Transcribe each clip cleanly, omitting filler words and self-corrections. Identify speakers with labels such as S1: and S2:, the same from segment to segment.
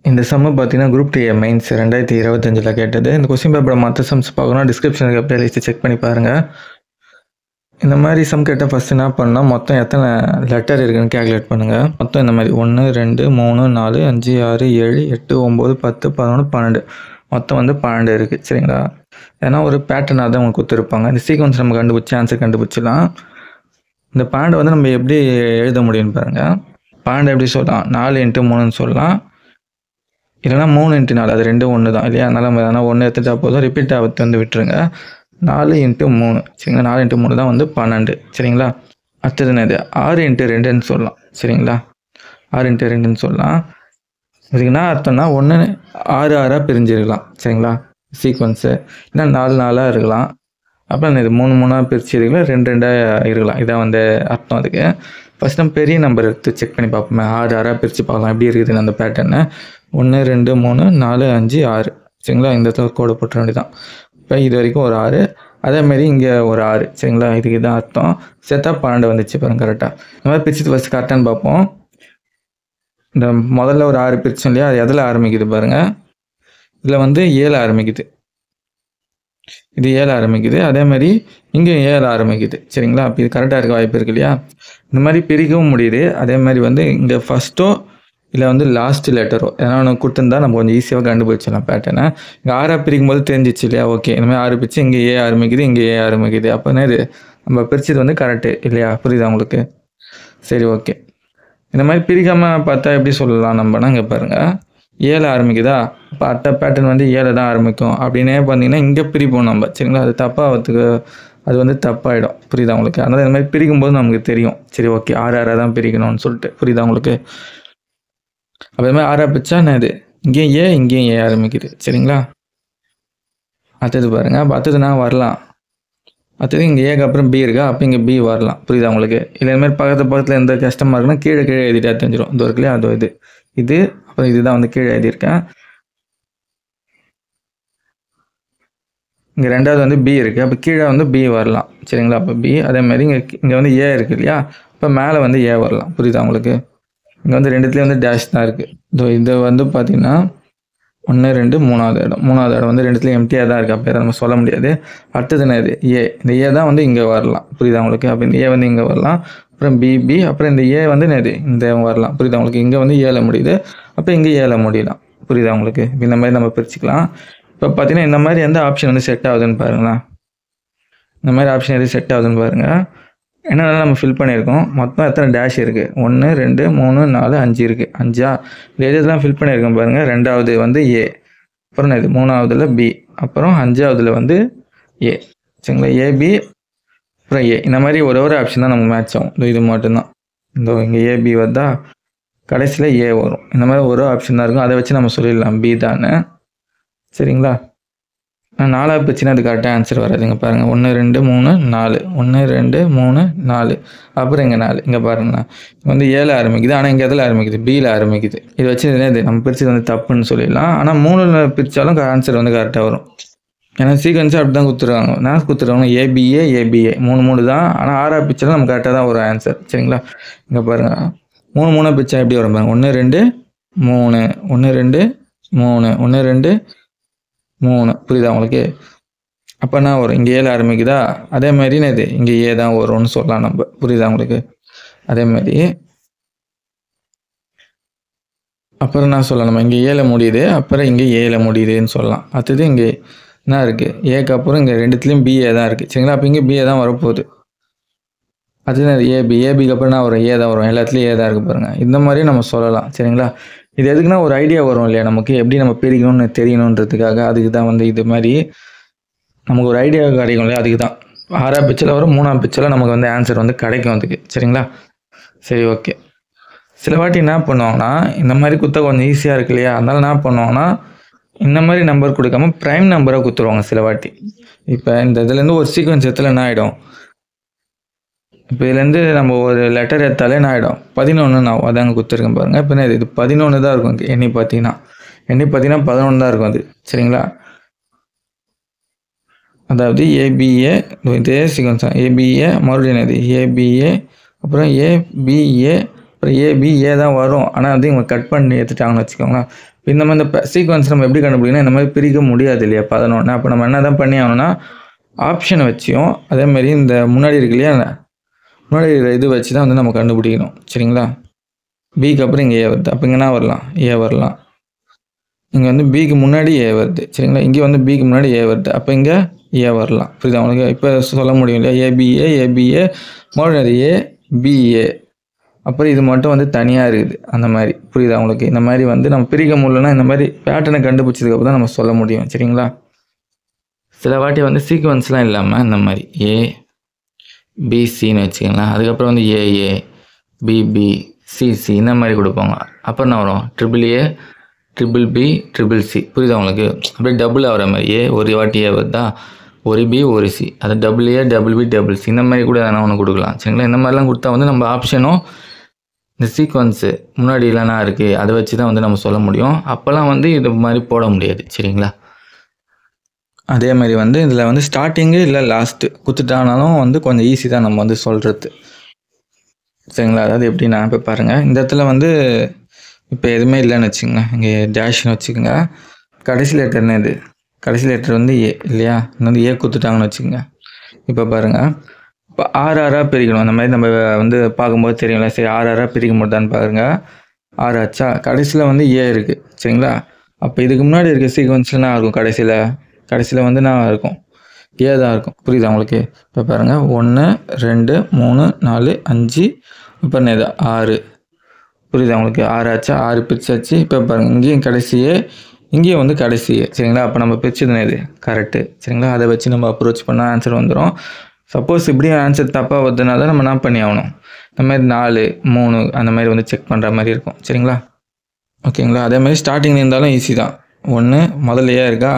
S1: இந்த சம்மு பார்த்தீங்கன்னா group D mains 2025 கேட்டது. இந்த கொஸ்டின் பேப்பரோட மற்ற சம்ஸ் பார்க்கணும் டிஸ்கிரிப்ஷனில் இருக்க பிளேலிஸ்ட்டை செக் பண்ணி பாருங்கள். இந்த மாதிரி சம் கேட்டால் ஃபஸ்ட்டு என்ன பண்ணால் மொத்தம் எத்தனை லெட்டர் இருக்குன்னு கேல்குலேட் பண்ணுங்கள். மொத்தம் இந்த மாதிரி 1 2 3 4 5 6 7 8 9 10 11 12 மொத்தம் வந்து 12 இருக்குது. சரிங்களா? ஏன்னா ஒரு பேட்டர்னாக தான் உங்களுக்கு கொடுத்துருப்பாங்க. இந்த சீக்வன்ஸ் நம்ம கண்டுபிடிச்சி ஆன்சர் கண்டுபிடிச்சிடலாம். இந்த 12 வந்து நம்ம எப்படி எழுத முடியும்னு பாருங்கள். 12 எப்படி சொல்லலாம்? 4 × 3ன்னு சொல்லலாம், இல்லைனா 3 × 4, அது ரெண்டும் ஒன்று தான் இல்லையா? அதனால் நம்ம எதனா ஒன்று எடுத்துட்டா போதும், ரிப்பீட் ஆகிறது வந்து விட்டுருங்க. 4 × 3 சரிங்களா? 4 × 3 தான் வந்து 12 சரிங்களா? அடுத்தது என்னது? 6 × 2ன்னு சொல்லலாம் சரிங்களா? 6 × 2ன்னு சொல்லலாம். இதுக்கு என்ன அர்த்தம்னா 1 6 6ஆக பிரிஞ்சிருக்கலாம் சரிங்களா? சீக்வன்ஸு இல்லை 4 4ஆக இருக்கலாம். அப்புறம் இது 3 3ஆக பிரித்து இருக்கலாம், 2 2ஆக இருக்கலாம். இதான் வந்து அர்த்தம். அதுக்கு ஃபஸ்ட் நம்ம பெரிய நம்பர் எடுத்து செக் பண்ணி பார்ப்போமே. 6 6ஆக பிரித்து பார்க்கலாம் எப்படி இருக்குதுன்னு அந்த பேட்டர்னு. 1 2 3 4 5 6 சரிங்களா? இந்த இடத்துல கோடை போட்ட வேண்டியதான். இப்போ இது வரைக்கும் ஒரு 6, அதேமாரி இங்கே ஒரு 6 சரிங்களா? இதுக்கு தான் அர்த்தம். சேர்த்தா 12 வந்துச்சு பாருங்க கரெக்டாக. இந்த மாதிரி பிரித்து ஃபஸ்ட்டு கரெக்டானு பார்ப்போம். இந்த முதல்ல ஒரு 6 பிரித்தோம் இல்லையா? அது எதில் ஆரம்பிக்குது பாருங்கள். இதில் வந்து 7 ஆரம்பிக்குது. இது 7 ஆரம்பிக்குது. அதேமாதிரி இங்கேயும் 7 ஆரம்பிக்குது சரிங்களா? அப்போ இது கரெக்டாக இருக்க வாய்ப்பு இருக்கு இல்லையா? இந்த மாதிரி பிரிக்கவும் முடியுது. அதேமாதிரி வந்து இங்கே ஃபஸ்ட்டோ இல்லை வந்து லாஸ்ட் லெட்டரோ ஏன்னா ஒன்று கொடுத்துருந்தா நம்ம கொஞ்சம் ஈஸியாக கண்டுபிடிச்சிடலாம் பேட்டர்னை. இங்கே 6ஆக பிரிக்கும் போது தெரிஞ்சிச்சு இல்லையா? ஓகே, இந்தமாதிரி 6 பிரித்து இங்கே ஏ ஆரம்பிக்குது, இங்கே ஏ ஆரம்பிக்குது. அப்போ இது நம்ம பிரிச்சது வந்து கரெக்டு இல்லையா? புரியுதா உங்களுக்கு? சரி, ஓகே. இந்த மாதிரி பிரிக்காமல் பார்த்தா எப்படி சொல்லலாம் நம்மனா? இங்கே பாருங்கள், 7 ஆரம்பிக்குதா? அப்போ அடுத்த பேட்டர்ன் வந்து 7 தான் ஆரம்பிக்கும் அப்படின்னே பார்த்தீங்கன்னா இங்கே பிரிப்போம் நம்ம சரிங்களா? அது தப்பாகிறதுக்கு அது வந்து தப்பாகிடும். புரியுதா உங்களுக்கு? அதனால் இந்த மாதிரி பிரிக்கும்போது நமக்கு தெரியும். சரி, ஓகே, 6 6 தான் பிரிக்கணும்னு சொல்லிட்டு. புரியுதா உங்களுக்கு? அப்போ இது மாதிரி 6ஆக பிரிச்சா என்னது? இங்கேயும் ஏ, இங்கேயும் ஏ ஆரம்பிக்குது சரிங்களா? அடுத்தது பாருங்கள். அப்போ அடுத்தது நான் வரலாம். அடுத்தது இங்கே ஏக்கு அப்புறம் பி இருக்கா? அப்போ இங்கே பி வரலாம். புரியுதா உங்களுக்கு? இல்லை இந்த மாதிரி பக்கத்தில் எந்த கஷ்டமாக இருக்குன்னா கீழே எழுதிட்டா தெரிஞ்சிடும். இது இருக்குல்லையா? அதோ இது அப்புறம் இதுதான் வந்து கீழே எழுதியிருக்கேன். இங்கே ரெண்டாவது வந்து பி இருக்குது. அப்போ கீழே வந்து பி வரலாம் சரிங்களா? அப்போ பி. அதேமாதிரி இங்கே வந்து ஏ இருக்குது இல்லையா? இப்போ மேலே வந்து ஏ வரலாம். புரியுதா உங்களுக்கு? இங்கே வந்து ரெண்டுத்துலேயும் வந்து டேஷ் தான் இருக்குது. இது வந்து பார்த்திங்கன்னா 1 2 3வது இடம். 3வது இடம் வந்து ரெண்டுத்துலேயும் எம்டியாக தான் இருக்குது. அப்போ நம்ம சொல்ல முடியாது. அடுத்தது என்னது? ஏ. இந்த ஏ தான் வந்து இங்கே வரலாம். புரியுதா உங்களுக்கு? அப்போ இந்த ஏ வந்து இங்கே வரலாம். அப்புறம் பி. அப்புறம் இந்த ஏ வந்து என்னது? இந்த வரலாம். புரியுதா உங்களுக்கு? இங்கே வந்து ஏல முடியுது, அப்போ இங்கே ஏல முடியலாம். புரியுதா உங்களுக்கு? இந்த மாதிரி நம்ம பிரிச்சுக்கலாம். இப்போ பார்த்தீங்கன்னா இந்த மாதிரி எந்த ஆப்ஷன் வந்து செட் ஆகுதுன்னு பாருங்களேன். இந்த மாதிரி ஆப்ஷன் எது செட் ஆகுதுன்னு பாருங்கள். என்னென்ன நம்ம ஃபில் பண்ணியிருக்கோம், மொத்தம் எத்தனை டேஷ் இருக்குது? 1 2 3 4 5 இருக்குது. 5ஆ? இதெல்லாம் ஃபில் பண்ணியிருக்கோம் பாருங்கள். ரெண்டாவது வந்து ஏ, அப்புறம் இது 3வதுல பி, அப்புறம் 5வதுல வந்து ஏ சரிங்களா? ஏபி அப்புறம் ஏ. இந்த மாதிரி ஒரு ஆப்ஷன் தான் நமக்கு மேட்ச் ஆகும். இது மட்டும்தான். இங்கே ஏபி வருதா? கடைசியில் ஏ வரும். இந்த மாதிரி ஒரு ஆப்ஷன் தான் இருக்கும். அதை வச்சு நம்ம சொல்லிடலாம் பி தானே சரிங்களா? 4ஆக பிரிச்சுன்னா அது கரெக்டாக ஆன்சர் வராதுங்க பாருங்கள். 1 2 3 4 1 2 3 4 அப்புறம் இங்கே 4. இங்கே பாருங்கண்ணா வந்து 7 ஆரம்பிக்குது, ஆனால் இங்கே எதில் ஆரம்பிக்குது? பியில் ஆரம்பிக்குது. இதை வச்சு இது நம்ம பிரிச்சது வந்து தப்புன்னு சொல்லிடலாம். ஆனால் 3ல் பிரித்தாலும் ஆன்சர் வந்து கரெக்டாக வரும். ஏன்னா சீக்வன்ஸாக அப்படி தான் கொடுத்துருவாங்க. நான் கொடுத்துருவாங்க ஏபிஏ 3 தான். ஆனால் 6ஆக பிரிச்சாலும் நம்ம கரெக்டாக தான் வரும் ஆன்சர் சரிங்களா? இங்கே பாருங்கள், 3 3ஆக பிரிச்சா எப்படி வரும் பாருங்கள். 1 2 3 1 2 3 1 2 3. புரியுதா உங்களுக்கு? அப்போ என்ன வரும்? இங்கே ஏல ஆரம்பிக்குதா? அதே மாதிரி இது இங்கே ஏ தான் வரும்னு சொல்லலாம் நம்ம. புரியுதா உங்களுக்கு? அதே மாதிரி அப்புறம் என்ன சொல்லலாம்? நம்ம இங்கே ஏல முடியுது, அப்புறம் இங்கே ஏல முடியுதுன்னு சொல்லலாம். அடுத்தது இங்கே என்ன இருக்குது? ஏக்கு அப்புறம் இங்கே ரெண்டுத்துலேயும் பிஏ தான் இருக்குது சரிங்களா? அப்போ இங்கே பிஏ தான் வரப்போகுது. அதுதான் ஏபிக்கு அப்புறம் என்ன வரும்? ஏ தான் வரும். எல்லாத்துலேயும் ஏ தான் இருக்குது பாருங்கள். இந்த மாதிரியும் நம்ம சொல்லலாம் சரிங்களா? இது எதுக்குன்னா ஒரு ஐடியா வரும் இல்லையா நமக்கு, எப்படி நம்ம பிரிக்கணும்னு தெரியணுன்றதுக்காக. அதுக்கு தான் வந்து இது மாதிரி நமக்கு ஒரு ஐடியா கிடைக்கும் இல்லையா? அதுக்கு தான் 6ஆக பிரிச்சில் வரும், 3ஆம் பிரிச்சில் நமக்கு வந்து ஆன்சர் வந்து கிடைக்கும் அதுக்கு சரிங்களா? சரி, ஓகே. சில வாட்டி என்ன பண்ணுவாங்கன்னா இந்த மாதிரி கொடுத்தா கொஞ்சம் ஈஸியாக இருக்கு இல்லையா? அதனால என்ன பண்ணுவாங்கன்னா இந்த மாதிரி நம்பர் கொடுக்காம ப்ரைம் நம்பராக கொடுத்துருவாங்க சில வாட்டி. இப்போ இந்த இதுலேருந்து ஒரு சீக்வன்ஸ் எடுத்தால் என்ன ஆகிடும்? இப்போ இதுலேருந்து நம்ம ஒரு லெட்டர் எடுத்தாலே என்ன ஆகிடும்? 11 ஆகும். அதாங்க கொடுத்துருக்கேன் பாருங்கள். இப்போ இது 11 தான் இருக்கும். எண்ணி பார்த்தீங்கன்னா 11 தான் இருக்கும் அது சரிங்களா? அதாவது ஏபிஏ இதே சீக்வன்ஸ் தான். ஏபிஏ மறுபடியும் ஏபிஏ அப்புறம் ஏபிஏ அப்புறம் ஏபி ஏ தான் வரும். ஆனால் வந்து இவங்க கட் பண்ணி எடுத்துட்டாங்கன்னு வச்சுக்கோங்களேன். இந்த மாதிரி இந்த சீக்வன்ஸ் நம்ம எப்படி கண்டுபிடிக்கணும், இந்த மாதிரி பிரிக்க முடியாது இல்லையா 11. அப்போ நம்ம என்ன தான் பண்ணி ஆகணும்னா ஆப்ஷனை வச்சியும் அதேமாதிரி இந்த முன்னாடி இருக்கு இல்லையா முன்னாடி இது வச்சு தான் வந்து நம்ம கண்டுபிடிக்கணும். சரிங்களா? பிக்கு அப்புறம் இங்கே ஏ வருது. அப்போ இங்கே என்ன வரலாம், ஏ வரலாம். இங்கே வந்து பிக்கு முன்னாடி ஏ வருது. சரிங்களா? இங்கே வந்து பிக்கு முன்னாடி ஏ வருது. அப்போ இங்கே ஏ வரலாம். புரியுது அவங்களுக்கு? இப்போ சொல்ல முடியும் இல்லையா, ஏபிஏ மறுபடியும் ஏ பிஏ, அப்புறம் இது மட்டும் வந்து தனியாக இருக்குது. அந்த மாதிரி புரியுது அவங்களுக்கு? இந்த மாதிரி வந்து நம்ம பிரிக்க முடியலன்னா இந்த மாதிரி பேட்டர்னை கண்டுபிடிச்சதுக்கப்புறம் தான் நம்ம சொல்ல முடியும். சரிங்களா? சில வாட்டி வந்து சீக்வன்ஸ்லாம் இல்லாமல் இந்த மாதிரி ஏ பிசின்னு வச்சுக்கலாம். அதுக்கப்புறம் வந்து ஏஏ பிபி சிசி இந்த மாதிரி கொடுப்பாங்க. அப்புறம் என்ன வரும், A triple B triple C. புரியுது அவங்களுக்கு? அப்படியே டபுள் ஆகிற மாதிரி ஏ ஒரு வாட்டி ஏ வருதா, ஒரு பி ஒரு சி, அது A double P double C இந்த மாதிரி கூட எதனா ஒன்று கொடுக்கலாம். சரிங்களா? இந்த மாதிரிலாம் கொடுத்தா வந்து நம்ம ஆப்ஷனும் இந்த சீக்வன்ஸு முன்னாடி இல்லைனா இருக்குது அதை வச்சு தான் வந்து நம்ம சொல்ல முடியும். அப்போல்லாம் வந்து இது மாதிரி போட முடியாது. சரிங்களா? அதே மாதிரி வந்து இதில் வந்து ஸ்டார்டிங்கு இல்லை லாஸ்ட்டு கொடுத்துட்டானாலும் வந்து கொஞ்சம் ஈஸி தான் நம்ம வந்து சொல்கிறது. சரிங்களா? அதாவது எப்படின்னா இப்போ பாருங்கள், இந்த இடத்துல வந்து இப்போ எதுவுமே இல்லைன்னு வச்சுக்கோங்க, இங்கே டேஷ்னு வச்சுக்கோங்க. கடைசி லெட்டர்னு இது, கடைசி லெட்டர் வந்து ஏ இல்லையா, வந்து ஏ கொடுத்துட்டாங்கன்னு வச்சுக்கோங்க. இப்போ பாருங்கள், இப்போ ஆறாக பிரிக்கணும். அந்த மாதிரி நம்ம வந்து பார்க்கும்போது தெரியும்ல, சரி ஆறாக பிரிக்க முடியுதான்னு பாருங்கள். 6 ஆச்சா, கடைசியில் வந்து ஏ இருக்குது. சரிங்களா? அப்போ இதுக்கு முன்னாடி இருக்க சீக்வன்ஸில் என்ன இருக்கும், கடைசியில் வந்து என்ன இருக்கும், ஏ தான் இருக்கும். புரியுது அவங்களுக்கு? இப்போ பாருங்கள், 1 2 3 4 5 இப்போ இது 6. புரியுது அவங்களுக்கு? 6 ஆச்சா, 6 பிரிச்சாச்சு. இப்போ பாருங்கள், இங்கேயும் கடைசியே இங்கேயும் வந்து கடைசியே. சரிங்களா? அப்போ நம்ம பிரிச்சது இது கரெக்டு. சரிங்களா? அதை வச்சு நம்ம அப்ரோச் பண்ணால் ஆன்சர் வந்துடும். சப்போஸ் இப்படியும் ஆன்சர் தப்பாக வருதுனால நம்ம என்ன பண்ணி ஆகணும், இந்த மாதிரி 4 3 அந்த மாதிரி வந்து செக் பண்ணுற மாதிரி இருக்கும். சரிங்களா? ஓகேங்களா? அதே மாதிரி ஸ்டார்டிங்கில் இருந்தாலும் ஈஸி தான். 1 முதல்லையே இருக்கா,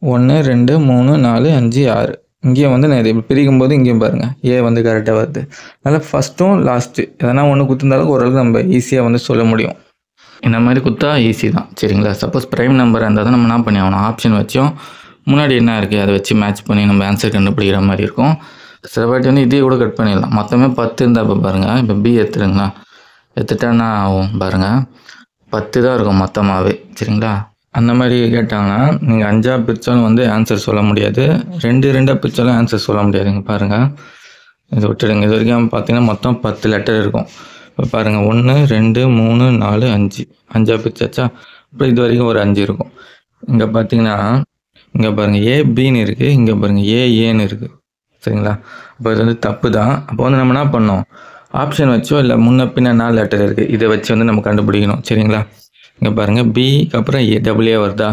S1: 1 2 3 4 5 6. இங்கேயும் வந்து நான் இது பிரிக்கும் போது இங்கேயும் பாருங்கள் ஏ வந்து கரெக்டாக வருது. அதனால் ஃபஸ்ட்டும் லாஸ்ட்டு எதனா ஒன்று குத்துருந்தாலும் ஓரளவுக்கு நம்ம ஈஸியாக வந்து சொல்ல முடியும். இந்த மாதிரி குத்தா ஈஸி தான். சரிங்களா? சப்போஸ் ப்ரைம் நம்பர் இருந்தால் தான் நம்ம என்ன பண்ணி ஆகணும், ஆப்ஷன் வச்சோம் முன்னாடி என்ன இருக்குது அதை வச்சு மேட்ச் பண்ணி நம்ம ஆன்சர் கண்டுபிடிக்கிற மாதிரி இருக்கும். சில வாட்டி வந்து இதே கூட கட் பண்ணிடலாம். மொத்தமே 10 இருந்தால் இப்போ பாருங்கள், இப்போ பி எடுத்துருங்களா, எடுத்துட்டானா ஆகும் பாருங்கள் 10 தான் இருக்கும் மொத்தமாகவே. சரிங்களா? அந்த மாதிரி கேட்டாங்கன்னா நீங்கள் 5ஆக பிரித்தாலும் வந்து ஆன்சர் சொல்ல முடியாது, 2 பிரித்தாலும் ஆன்சர் சொல்ல முடியாதுங்க. பாருங்கள், இதை விட்டுடுங்க. இது வரைக்கும் பார்த்தீங்கன்னா மொத்தம் 10 லெட்டர் இருக்கும். இப்போ பாருங்கள், 1 2 3 4 5 5ஆக பிரிச்சாச்சா. அப்புறம் இது வரைக்கும் ஒரு 5 இருக்கும். இங்கே பார்த்தீங்கன்னா இங்கே பாருங்கள் ஏபின்னு இருக்குது, இங்கே பாருங்கள் ஏஏன்னு இருக்குது. சரிங்களா? அப்போ இது வந்து தப்பு தான். அப்போ வந்து நம்ம என்ன பண்ணோம், ஆப்ஷன் வச்சோ இல்லை முன்ன பின்ன 4 லெட்டர் இருக்குது இதை வச்சு வந்து நம்ம கண்டுபிடிக்கணும். சரிங்களா? இங்கே பாருங்கள் பிக்கு அப்புறம் ஏ வருதா,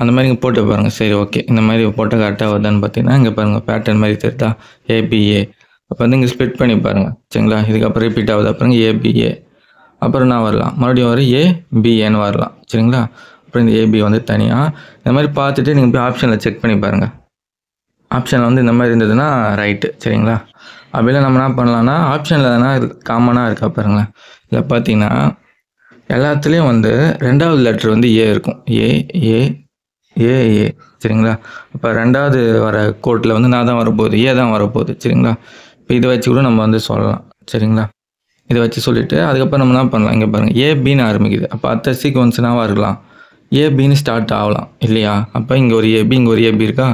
S1: அந்த மாதிரி இங்கே போட்டு பாருங்கள். சரி ஓகே, இந்த மாதிரி போட்டால் கரெக்டாக வருதான்னு பார்த்தீங்கன்னா இங்கே பாருங்கள் பேட்டர்ன் மாதிரி தெரியுதா, ஏபிஏ. அப்போ வந்து இங்கே ஸ்ப்ளிட் பண்ணி பாருங்கள். சரிங்களா? இதுக்கப்புறம் ரிப்பீட் ஆகுது. அப்புறம் ஏபிஏ, அப்புறம் நான் வரலாம் மறுபடியும் வர ஏபிஏன்னு வரலாம். சரிங்களா? அப்புறம் இந்த ஏபி வந்து தனியாக இந்த மாதிரி பார்த்துட்டு நீங்கள் போய் ஆப்ஷனில் செக் பண்ணி பாருங்கள். ஆப்ஷனில் வந்து இந்த மாதிரி இருந்ததுன்னா ரைட்டு. சரிங்களா? அப்படிலாம் நம்ம என்ன பண்ணலான்னா ஆப்ஷனில் எதனா காமனாக இருக்கா பாருங்களேன். இதில் பார்த்தீங்கன்னா எல்லாத்துலேயும் வந்து 2வது லெட்ரு வந்து ஏ இருக்கும். ஏ. சரிங்களா? இப்போ 2வது வர கோட்டில் வந்து நான் தான் வரப்போகுது, ஏ தான் வரப்போகுது. சரிங்களா? இப்போ இதை வச்சு கூட நம்ம வந்து சொல்லலாம். சரிங்களா? இதை வச்சு சொல்லிவிட்டு அதுக்கப்புறம் நம்ம என்ன பண்ணலாம், இங்கே பாருங்கள் ஏபின்னு ஆரம்பிக்குது. அப்போ அடுத்த சீக்வன்ஸ் என்னவாக இருக்கலாம், ஏபின்னு ஸ்டார்ட் ஆகலாம் இல்லையா? அப்போ இங்கே ஒரு ஏபி இங்கே ஒரு ஏபி இருக்கா,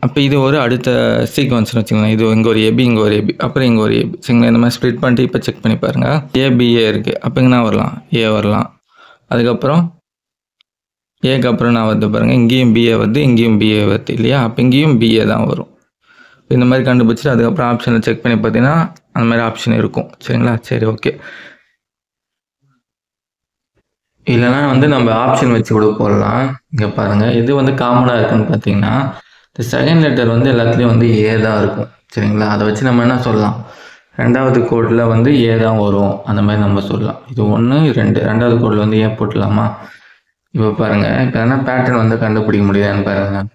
S1: அப்போ இது ஒரு அடுத்த சீக்வன்ஸ்னு வச்சுக்கலாம். இது இங்கே ஒரு ஏபி இங்கே ஒரு ஏபி அப்புறம் இங்கே ஒரு ஏபி. சரிங்களா? இந்த மாதிரி ஸ்ப்ளிட் பண்ணிட்டு இப்போ செக் பண்ணி பாருங்கள். ஏபிஏ இருக்குது. அப்போ இங்கே என்ன வரலாம், ஏ வரலாம். அதுக்கப்புறம் ஏக்கு அப்புறம் நான் வருது பாருங்கள், இங்கேயும் பிஏ வருது இங்கேயும் பிஏ வருது இல்லையா? அப்போ இங்கேயும் பிஏ தான் வரும். இந்த மாதிரி கண்டுபிடிச்சிட்டு அதுக்கப்புறம் ஆப்ஷனில் செக் பண்ணி பார்த்தீங்கன்னா அந்த மாதிரி ஆப்ஷன் இருக்கும். சரிங்களா? சரி ஓகே. இல்லைனா வந்து நம்ம ஆப்ஷன் வச்சு கூட போடலாம். இங்கே பாருங்கள், இது வந்து காமனாக இருக்குன்னு பார்த்தீங்கன்னா இந்த செகண்ட் லெட்டர் வந்து எல்லாத்துலேயும் வந்து ஏ தான் இருக்கும். சரிங்களா? அதை வச்சு நம்ம என்ன சொல்லலாம், 2வது கோடில் வந்து ஏ தான் வரும் அந்த மாதிரி நம்ம சொல்லலாம். இது 1 2 2வது கோடில் வந்து ஏ போட்டுடலாமா. இப்போ பாருங்கள், இப்போ என்ன பேட்டர்ன் வந்து கண்டுபிடிக்க முடியுதான்னு பாருங்கள்.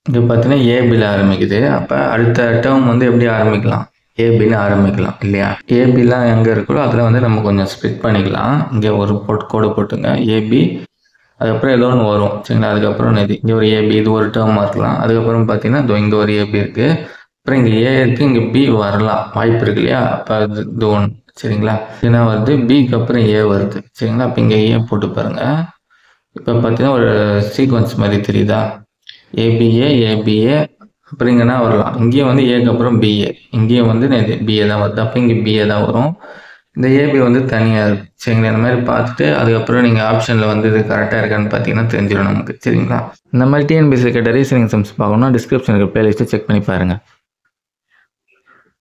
S1: இங்கே பார்த்தீங்கன்னா ஏபியில் ஆரம்பிக்குது. அப்போ அடுத்த டேர்ம் வந்து எப்படி ஆரம்பிக்கலாம், ஏபின்னு ஆரம்பிக்கலாம் இல்லையா? ஏபிலாம் எங்கே இருக்கோ அதில் வந்து நம்ம கொஞ்சம் ஸ்ப்ளிட் பண்ணிக்கலாம். இங்கே ஒரு கோடு போட்டுங்க ஏபி, அதுக்கப்புறம் ஏதோ ஒன்று வரும். சரிங்களா? அதுக்கப்புறம் இது இங்கே ஒரு ஏபி, இது ஒரு டேர்மாக இருக்கலாம். அதுக்கப்புறம் பார்த்தீங்கன்னா இதோ இங்கே ஒரு ஏபி இருக்குது, அப்புறம் இங்கே ஏ இருக்குது, இங்கே பி வரலாம் வாய்ப்பு இருக்கு இல்லையா? அப்போ இது 1 சரிங்களா? ஏன்னா வருது பிக்கு அப்புறம் ஏ வருது. சரிங்களா? அப்போ இங்கே ஏ போட்டு பாருங்க. இப்போ பார்த்தீங்கன்னா ஒரு சீக்வன்ஸ் மாதிரி தெரியுதா? ஏபிஏ ஏபிஏ அப்புறம் இங்கே என்ன வரலாம்? இங்கேயும் வந்து ஏக்கு அப்புறம் பிஏ, இங்கேயும் வந்து பிஏ தான் வருது. அப்போ இங்கே பிஏ தான் வரும். இந்த ஏபி வந்து தனியாக இருக்கும். சரிங்களா? இந்த மாதிரி பார்த்துட்டு அதுக்கப்புறம் நீங்கள் ஆப்ஷனில் வந்து இது கரெக்டாக இருக்கான்னு பார்த்தீங்கன்னா தெரிஞ்சிடும் நமக்கு. சரிங்களா? இந்த மாதிரி டிஎன்பிஎஸ்சி கேட்ட ரீசனிங் சம்ஸ் பார்க்கணும்னா டிஸ்கிரிப்ஷனுக்கு பிளேலிஸ்ட்டை செக் பண்ணி பாருங்கள்.